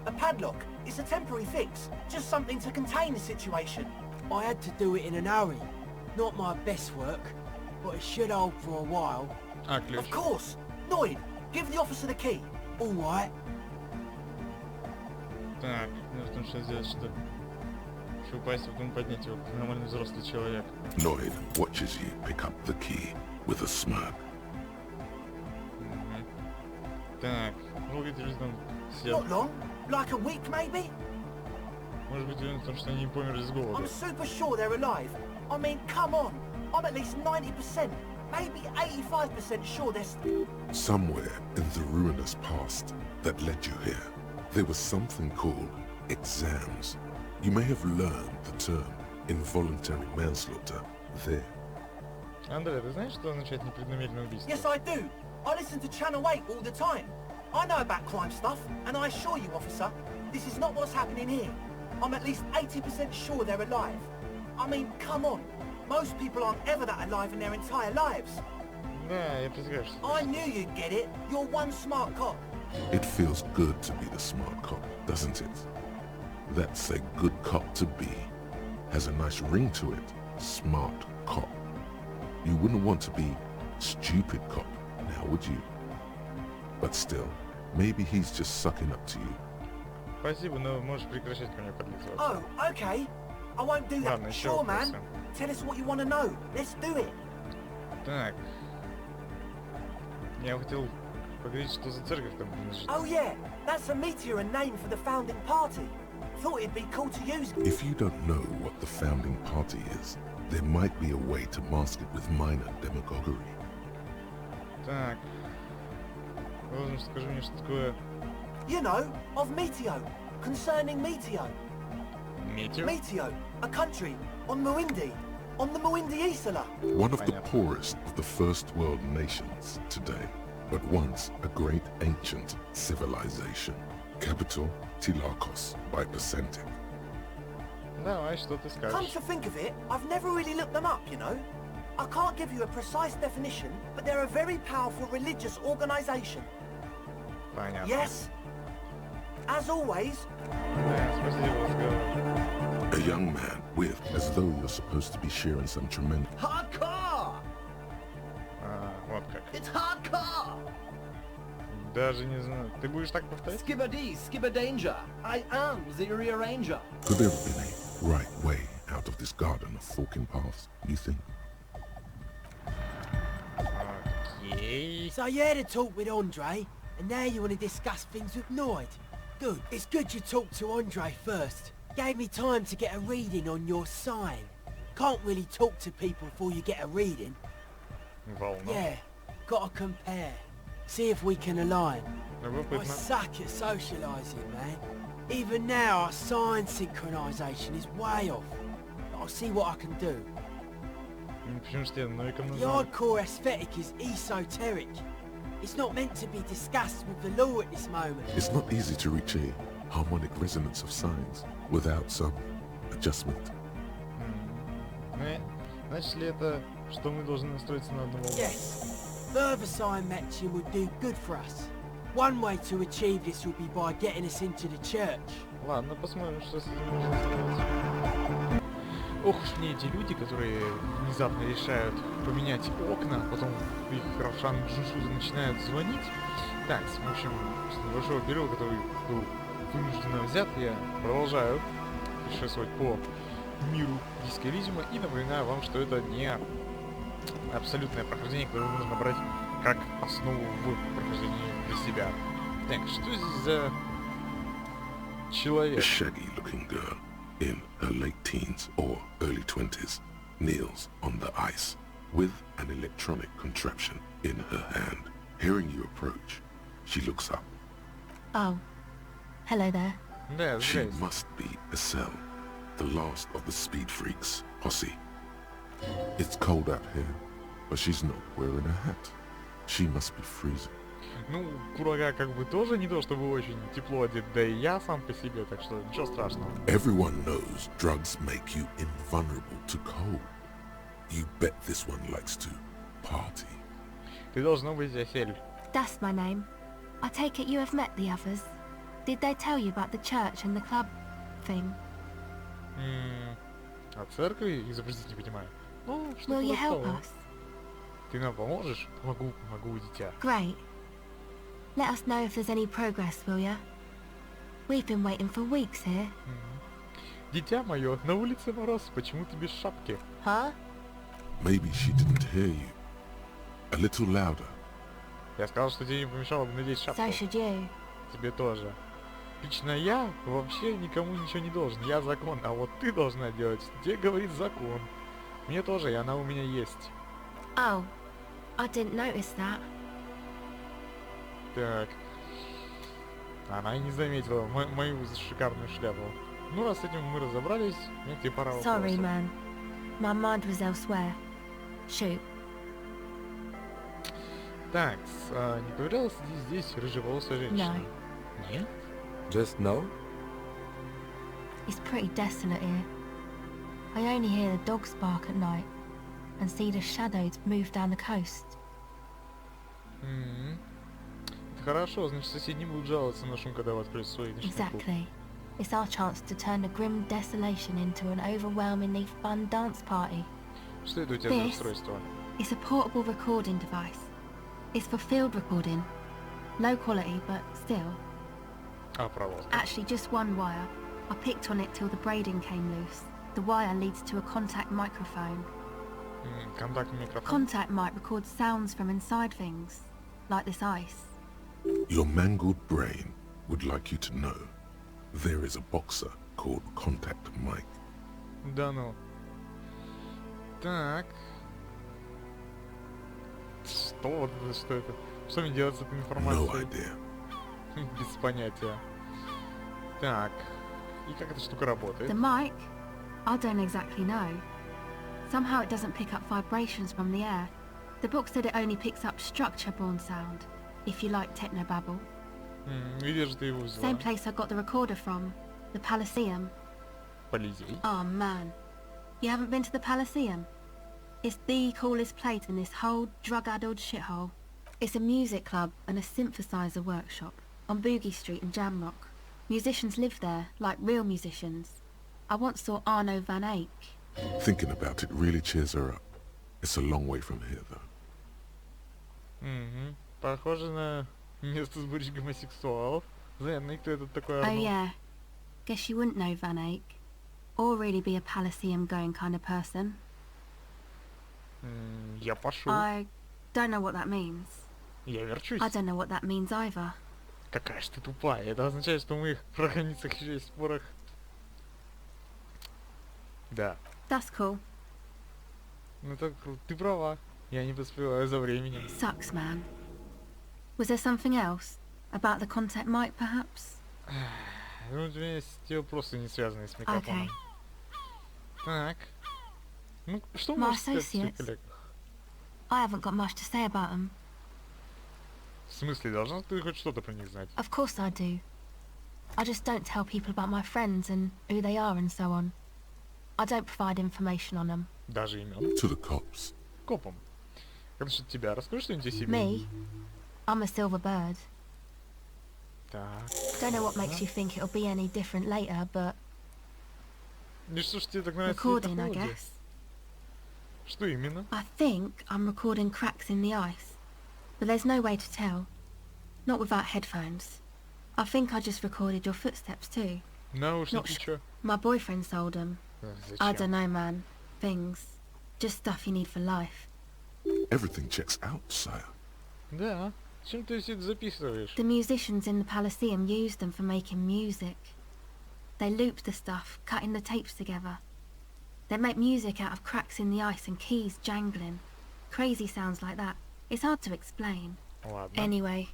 A padlock. It's a temporary fix. Just something to contain the situation. I had to do it in an hurry. Not my best work, but it should hold for a while. А, ключ. Of course. Noid, give the officer the key. All right. Так, нужно что сделать, чтобы упасть, а потом поднять его, как нормальный взрослый человек. Lloyd watches you pick up the key with a smirk. Мгм. Так, ну видишь, там все. Not long. Like a week, maybe? Может быть, уверен в том, что они не померли с голода. I'm super sure they're alive. I mean, come on. I'm at least 90%, maybe 85% sure they're still... Somewhere in the ruinous past that led you here, there was something called exams. You may have learned the term involuntary manslaughter there. Андрей, ты знаешь, что означает непреднамеренное убийство? Yes, I do. I listen to Channel 8 all the time. I know about crime stuff, and I assure you, officer, this is not what's happening here. I'm at least 80% sure they're alive. I mean, come on. Most people aren't ever that alive in their entire lives. Да, я представляю, что... I knew you'd get it. You're one smart cop. It feels good to be the smart cop, doesn't it? That's a good cop to be. Has a nice ring to it. Smart cop. You wouldn't want to be stupid cop, now would you? But still, maybe he's just sucking up to you. Спасибо, но можешь прекращать ко мне подлиться. Oh, okay. I won't do that. Ладно, еще Sure, вопросы. man. Tell us what you want to know. Let's do it. Так. Я хотел поговорить, что за церковь там принадлежит. Oh, yeah. That's a meteor and name for the founding party. Thought it'd be cool to use. If you don't know what the founding party is, there might be a way to mask it with minor demagoguery. Так. Должен скажи мне, что такое You know, of Meteo. Concerning Meteo. метеор? Meteo, a country on Muindi. On the Muindi Isla. One of the Понятно. poorest of the first world nations today, but once a great ancient civilization. Capital Tilakos by percentage. Давай, что ты Come скажешь? to think of it, I've never really looked them up, you know. I can't give you a precise definition, but they're a very powerful religious organization. Понятно. Yes? As always, Да, спасибо, разговор. A young man with, as though you're supposed to be sharing some tremendous... Hardcore! Вот как. It's hardcore! Даже не знаю. Ты будешь так повторять? Skibber-dee, skibber-danger. I am the rearranger. Could there have been a right way out of this garden of forking paths, you think? Окей. so you had a talk with Andre, and now you want to discuss things with Noid. Good. It's good you talked to Andre first. Gave me time to get a reading on your sign. Can't really talk to people before you get a reading. Волна. Yeah, gotta compare. See if we can align. I Любопытно. suck at socialising, man. Even now, our sign synchronisation is way off. But I'll see what I can do. Почему же тебе Нойком The называют? hardcore aesthetic is esoteric. It's not meant to be discussed with the law at this moment. It's not easy to reach a harmonic resonance of signs without some adjustment. Значит ли это, что мы должны настроиться на одну волну? Yes, further sign matching would do good for us. One way to achieve this will be by getting us into the church. Ладно, посмотрим, что с этим можно сделать. Ох уж мне эти люди, которые внезапно решают поменять окна, потом их Равшан Джиншуза начинают звонить. Так, в общем, с небольшого периода, который был вынужденно взят, я продолжаю путешествовать по миру диска Elysium, и напоминаю вам, что это не абсолютное прохождение, которое нужно брать как основу в прохождении для себя. Так, что здесь за A человек? shaggy-looking girl in her late teens or early 20s kneels on the ice with an electronic contraption in her hand. Hearing you approach, she looks up. Oh. Hello there. Да, She здрасте. must be a cell, the last of the speed freaks, posse. It's cold out here, but she's not wearing a hat. She must be freezing. Ну, курага как бы тоже не то чтобы очень тепло одет, да и я сам по себе, так что ничего страшного. Everyone knows drugs make you invulnerable to cold. You bet this one likes to party. Ты должно быть Фельд. That's my name. I take it you have met the others. Did they tell you about the church and the club thing? А церкви изобразить не понимаю. Ну, что Will you help такого? us? Ты нам поможешь? Помогу, дитя. Great. Let us know if there's any progress, will ya? We've been waiting for weeks here. Дитя мое, на улице мороз, почему ты без шапки? Huh? Maybe she didn't hear you. A little louder. Я сказал, что тебе не помешало бы надеть шапку. So should you. Тебе тоже. Лично я вообще никому ничего не должен. Я закон, а вот ты должна делать, что тебе говорит закон. Мне тоже, и она у меня есть. Oh. I didn't notice that. Так. Она и не заметила мою шикарную шляпу. Ну, раз с этим мы разобрались, мне тебе пора Sorry, вопросов. man. My mind was elsewhere. Shoot. Так, не появлялась ли здесь рыжеволосая женщина? No. Нет? Just no? It's pretty desolate here. I only hear the dogs bark at night and see the shadows move down the coast. Это хорошо, значит соседи будут жаловаться на шум, когда вы откроете свой ночной клуб. Exactly. It's our chance to turn the grim desolation into an overwhelmingly fun dance party. Что это у тебя за This? устройство? It's a portable recording device. It's for field recording. Low quality, but still. А, проводка. Actually, just one wire. I picked on it till the braiding came loose. The wire leads to a contact microphone. Контактный микрофон. Contact mic records sounds from inside things, like this ice. Your mangled brain would like you to know there is a boxer called Contact Mike. Да ну. Так. Что вот это, что это? Что мне делать с этой No информацией? idea. Без понятия. Так. И как эта штука работает? The mic? I don't exactly know. Somehow it doesn't pick up vibrations from the air. The book said it only picks up structure-borne sound, if you like technobabble. Где же ты его взяла? Same place I got the recorder from, the Palaceum. Полизей. Oh man, you haven't been to the Palaceum? It's the coolest place in this whole drug-addled shithole. It's a music club and a synthesizer workshop on Boogie Street in Jamrock. Musicians live there, like real musicians. I once saw Arno van Eyck. Thinking about it really cheers her up. It's a long way from here, though. Похоже на место сборищ гомосексуалов. Занятно, и кто этот такой Oh Арно? yeah, guess you wouldn't know Van Eyck. Or really be a Palaceum-going kind of person. Я пошел. I don't know what that means. Я верчусь. I don't know what that means either. Какая ж ты тупая. Это означает, что мы про границах еще есть в спорах. Да. That's cool. Ну так, ты права. Я не поспеваю за временем. Sucks, man. Was there something else? About the contact mic, perhaps? Ну, у меня есть те вопросы, не связанные с микрофоном. Okay. Так. Ну, что My можешь сказать о своих associates. коллегах? I haven't got much to say about them. В смысле, должна ты хоть что-то про них знать? Of course I do. I just don't tell people about my friends and who they are and so on. I don't provide information on them. Даже имен? To the cops. Копом. Как насчет тебя? Расскажи что-нибудь о себе. Me? I'm a silver bird. Так. Don't know what makes you think it'll be any different later, but И что ж тебе так нравится recording, на I холоде? guess. Что именно? I think I'm recording cracks in the ice, but there's no way to tell. Not without headphones. I think I just recorded your footsteps too. Наушники, sh- чё? My boyfriend sold them. I don't know, man. Things. Just stuff you need for life. Everything checks out, sire. Да. Чем ты все это записываешь? The musicians in the Palaceum used them for making music. They looped the stuff, cutting the tapes together. They make music out of cracks in the ice and keys jangling. Crazy sounds like that. It's hard to explain. Ладно. Anyway,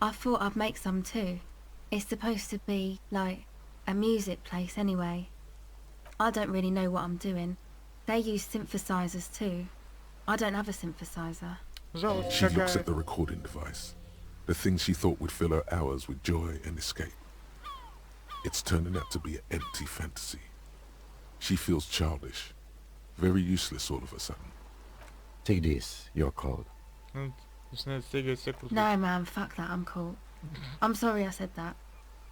I thought I'd make some too. It's supposed to be, like, a music place anyway. I don't really know what I'm doing. They use synthesizers too. I don't have a synthesizer. Жалость She looks at какая. the recording device. The thing she thought would fill her hours with joy and escape. It's turning out to be an empty fantasy. She feels childish. Very useless all of a sudden. Take this, you're cold. Ну, начинает стягивать все круто. No, man, fuck that, I'm cool. I'm sorry I said that.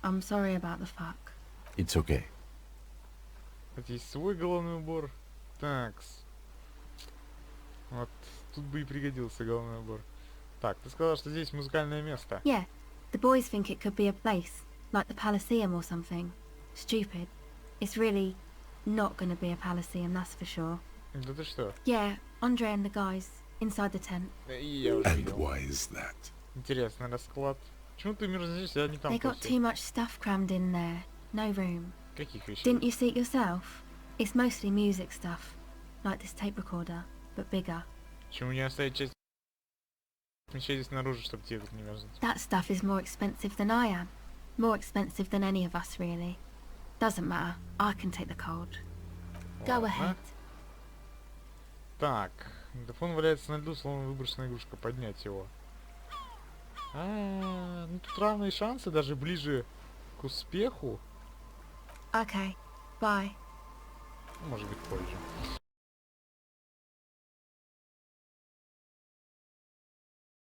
I'm sorry about the fuck. It's okay. Кстати, есть свой головной убор. Такс. Вот, тут бы и пригодился головной убор. Так, ты сказала, что здесь музыкальное место. Yeah, the boys think it could be a place, like the Palaceum or something. Stupid. It's really not gonna be a Palaceum, that's for sure. Да ты что? Yeah, Andre and the guys, inside the tent. И я уже And видел. why is that? Интересный расклад. Почему ты мерзнешь, а не там They got просто? too much stuff crammed in there. No room. Каких вещей? Didn't you see it yourself? It's mostly music stuff, like this tape recorder, but bigger. Почему не оставить часть вещей здесь снаружи, чтобы тебе тут не мерзнуть? That stuff is more expensive than I am. More expensive than any of us, really. Doesn't matter. I can take the cold. Go Ладно. ahead. Так, диктофон валяется на льду, словно выброшенная игрушка. Поднять его. Ну тут равные шансы, даже ближе к успеху. Okay. Bye. Может быть позже.